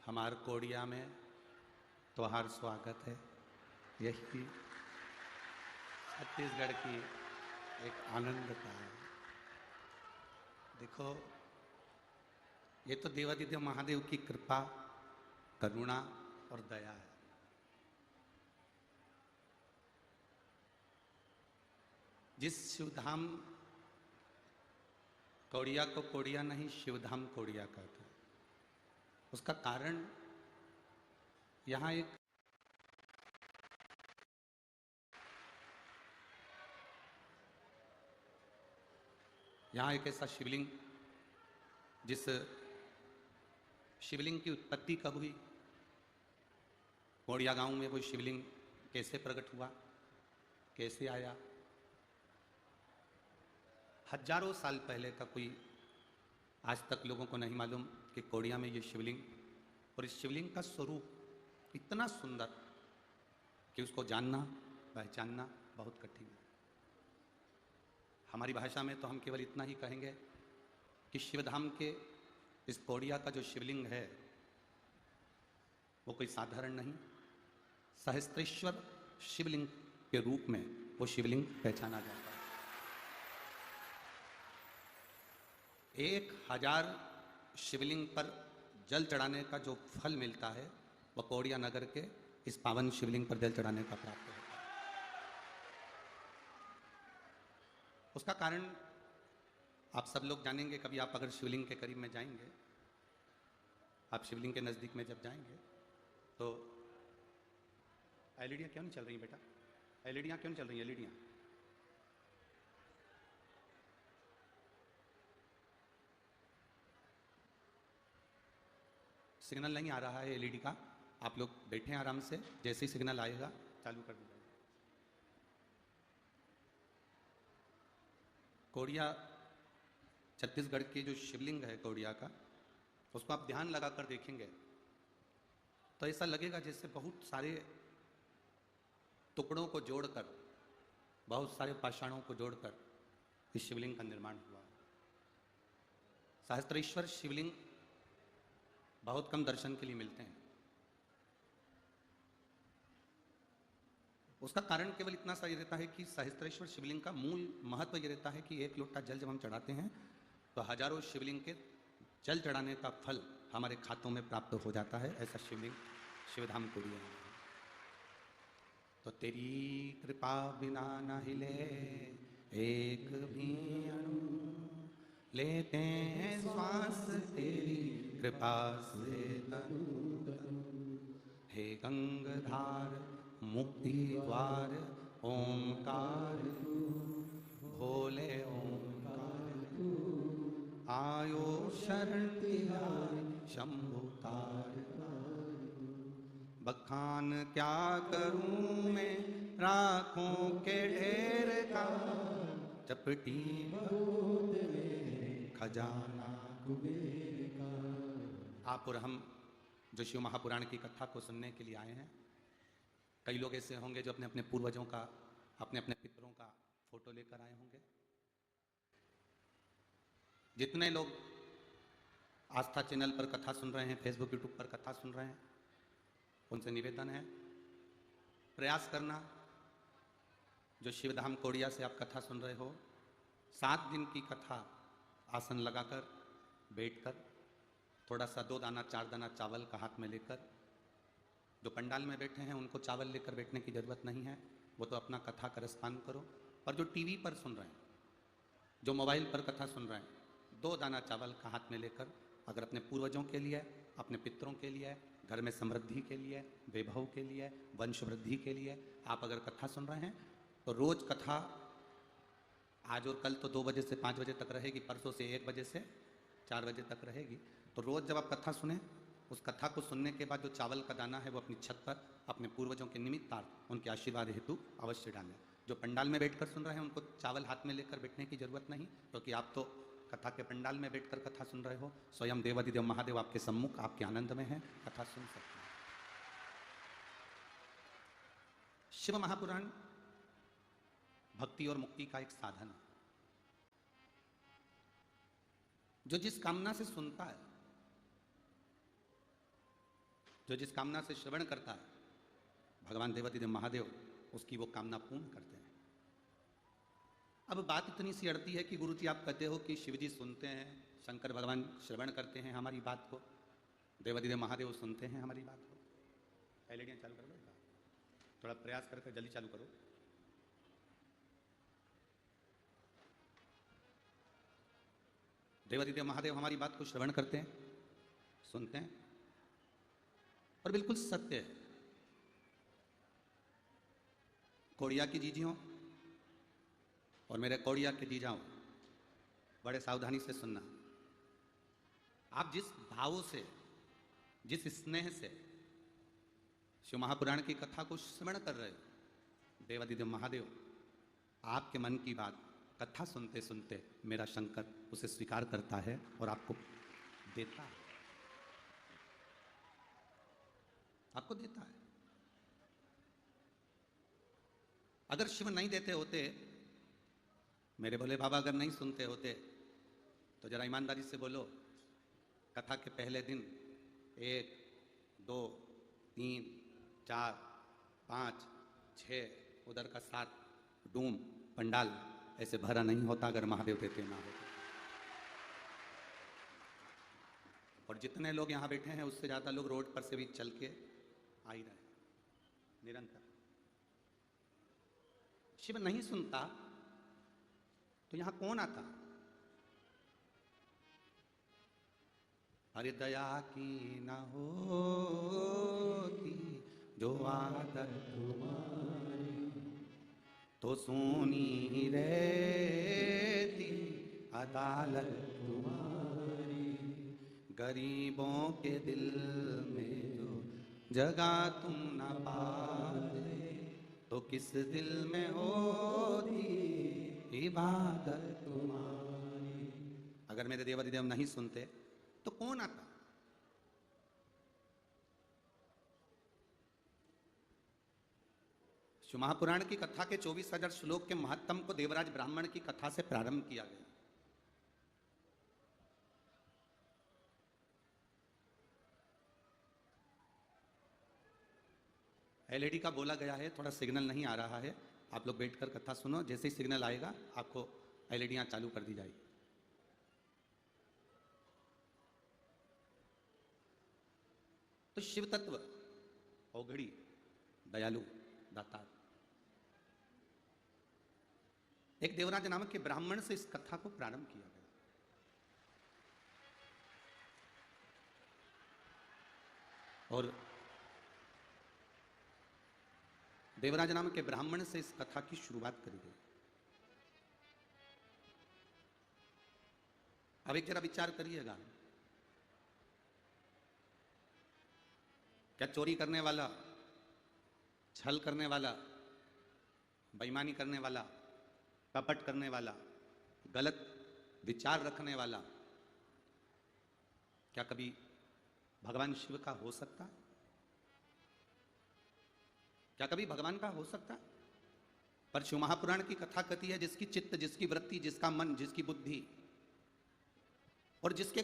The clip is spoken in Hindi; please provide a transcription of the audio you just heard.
हमार कोडिया में त्योहार स्वागत है। यही छत्तीसगढ़ की एक आनंद का है। देखो, ये तो देवादिदेव महादेव की कृपा, करुणा और दया है। जिस शिवधाम कोडिया को कोडिया नहीं शिवधाम कोडिया कहते हैं, उसका कारण यहाँ एक ऐसा शिवलिंग, जिस शिवलिंग की उत्पत्ति कब हुई, कोडिया गांव में वो शिवलिंग कैसे प्रकट हुआ, कैसे आया, हजारों साल पहले का कोई आज तक लोगों को नहीं मालूम कि कोडिया में ये शिवलिंग, और इस शिवलिंग का स्वरूप इतना सुंदर कि उसको जानना पहचानना बहुत कठिन है। हमारी भाषा में तो हम केवल इतना ही कहेंगे कि शिवधाम के इस कोडिया का जो शिवलिंग है वो कोई साधारण नहीं, सहस्त्रेश्वर शिवलिंग के रूप में वो शिवलिंग पहचाना जाता है। 1000 शिवलिंग पर जल चढ़ाने का जो फल मिलता है वह कोडिया नगर के इस पावन शिवलिंग पर जल चढ़ाने का प्राप्त होता है। उसका कारण आप सब लोग जानेंगे। कभी आप अगर शिवलिंग के करीब में जाएंगे, आप शिवलिंग के नज़दीक में जब जाएंगे तो एलईडियाँ क्यों नहीं चल रही बेटा? एलईडियाँ क्यों नहीं चल रही? एलईडियाँ सिग्नल नहीं आ रहा है एलईडी का। आप लोग बैठे हैं आराम से, जैसे ही सिग्नल आएगा चालू कर दीजिए। कोडिया छत्तीसगढ़ की जो शिवलिंग है कोडिया का, उसको आप ध्यान लगाकर देखेंगे तो ऐसा लगेगा जैसे बहुत सारे टुकड़ों को जोड़कर, बहुत सारे पाषाणों को जोड़कर इस शिवलिंग का निर्माण हुआ। सहस्त्रेश्वर शिवलिंग बहुत कम दर्शन के लिए मिलते हैं। उसका कारण केवल इतना सा ये रहता है कि सहस्त्रेश्वर शिवलिंग का मूल महत्व ये रहता है कि एक लोटा जल जब हम चढ़ाते हैं तो हजारों शिवलिंग के जल चढ़ाने का फल हमारे खातों में प्राप्त हो जाता है। ऐसा शिवलिंग शिवधाम कोडिया है। तो तेरी कृपा बिना न हिले एक भी अणु, लेते हैं श्वास तेरी कृपा से तनु तनु। हे गंगाधार मुक्ति द्वार ओंकार तू, भोले ओंकार तू, आयो शरण तिहारी शंभुकार। बखान क्या करूं मैं राखों के ढेर का, चपटी बहुत मेरे खजाना कुबेर का। आप और हम जो शिव महापुराण की कथा को सुनने के लिए आए हैं, कई लोग ऐसे होंगे जो अपने अपने पूर्वजों का, अपने अपने पितरों का फोटो लेकर आए होंगे। जितने लोग आस्था चैनल पर कथा सुन रहे हैं, फेसबुक यूट्यूब पर कथा सुन रहे हैं, उनसे निवेदन है प्रयास करना, जो शिवधाम कोडिया से आप कथा सुन रहे हो, 7 दिन की कथा आसन लगाकर बैठकर थोड़ा सा 2 दाना 4 दाना चावल का हाथ में लेकर, जो पंडाल में बैठे हैं उनको चावल लेकर बैठने की ज़रूरत नहीं है, वो तो अपना कथा का रसपान करो। और जो टीवी पर सुन रहे हैं, जो मोबाइल पर कथा सुन रहे हैं, 2 दाना चावल का हाथ में लेकर अगर अपने पूर्वजों के लिए, अपने पितरों के लिए, घर में समृद्धि के लिए, वैभव के लिए, वंश वृद्धि के लिए आप अगर कथा सुन रहे हैं तो रोज़ कथा आज और कल तो 2 बजे से 5 बजे तक रहेगी, परसों से 1 बजे से 4 बजे तक रहेगी। तो रोज़ जब आप कथा सुने, उस कथा को सुनने के बाद जो चावल का दाना है वो अपनी छत पर अपने पूर्वजों के निमित्तार्थ उनके आशीर्वाद हेतु अवश्य डालें। जो पंडाल में बैठकर सुन रहे हैं उनको चावल हाथ में लेकर बैठने की जरूरत नहीं, क्योंकि आप तो कथा के पंडाल में बैठकर कथा सुन रहे हो। स्वयं देवादिदेव महादेव आपके सम्मुख आपके आनंद में है, कथा सुन सकते हैं। शिव महापुराण भक्ति और मुक्ति का एक साधन है। जो जिस कामना से सुनता है जो जिस कामना से श्रवण करता है, भगवान देवाधिदेव महादेव उसकी वो कामना पूर्ण करते हैं। अब बात इतनी सी अड़ती है कि गुरु जी आप कहते हो कि शिव जी सुनते हैं, शंकर भगवान श्रवण करते हैं हमारी बात को, देवाधिदेव महादेव सुनते हैं हमारी बात को। एलईडी चालू कर लो, थोड़ा प्रयास करके जल्दी चालू करो। देवाधिदेव महादेव हमारी बात को श्रवण करते हैं, सुनते हैं, और बिल्कुल सत्य है। कोड़िया की जीजियों और मेरे कोड़िया के जीजाओं, बड़े सावधानी से सुनना। आप जिस भाव से, जिस स्नेह से शिव महापुराण की कथा को श्रवण कर रहे हो, देवाधिदेव महादेव आपके मन की बात कथा सुनते सुनते मेरा शंकर उसे स्वीकार करता है और आपको देता है, आपको देता है। अगर शिव नहीं देते होते, मेरे भोले बाबा अगर नहीं सुनते होते, तो जरा ईमानदारी से बोलो, कथा के पहले दिन 1 2 3 4 5 6 उधर का 7 डूम पंडाल ऐसे भरा नहीं होता अगर महादेव देते ना होते। और जितने लोग यहाँ बैठे हैं उससे ज़्यादा लोग रोड पर से भी चल के आ ही रहे निरंतर। शिव नहीं सुनता तो यहाँ कौन आता? अरे दया की ना होती जो आदत तुम्हारी, तो सोनी ही रहती अदालत तुम्हारी। गरीबों के दिल में जो जगह तुम न पाते, तो किस दिल में होती इबादत तुम्हारी। अगर मेरे देवाधिदेव नहीं सुनते तो कौन आता? शिव महापुराण की कथा के 24,000 श्लोक के महत्तम को देवराज ब्राह्मण की कथा से प्रारंभ किया गया। एलईडी का बोला गया है, थोड़ा सिग्नल नहीं आ रहा है, आप लोग बैठकर कथा सुनो, जैसे ही सिग्नल आएगा आपको एलईडियां चालू कर दी जाएगी। तो शिव तत्व औघड़ी, दयालु, दातार। एक देवराज नामक के ब्राह्मण से इस कथा को प्रारंभ किया गया। और देवराज नाम के ब्राह्मण से इस कथा की शुरुआत करी गई। अब एक जरा विचार करिएगा, क्या चोरी करने वाला, छल करने वाला, बेईमानी करने वाला, कपट करने वाला, गलत विचार रखने वाला, क्या कभी भगवान शिव का हो सकता? क्या कभी भगवान का हो सकता? पर शिव महापुराण की कथा कहती है जिसकी चित्त, जिसकी वृत्ति, जिसका मन, जिसकी बुद्धि और जिसके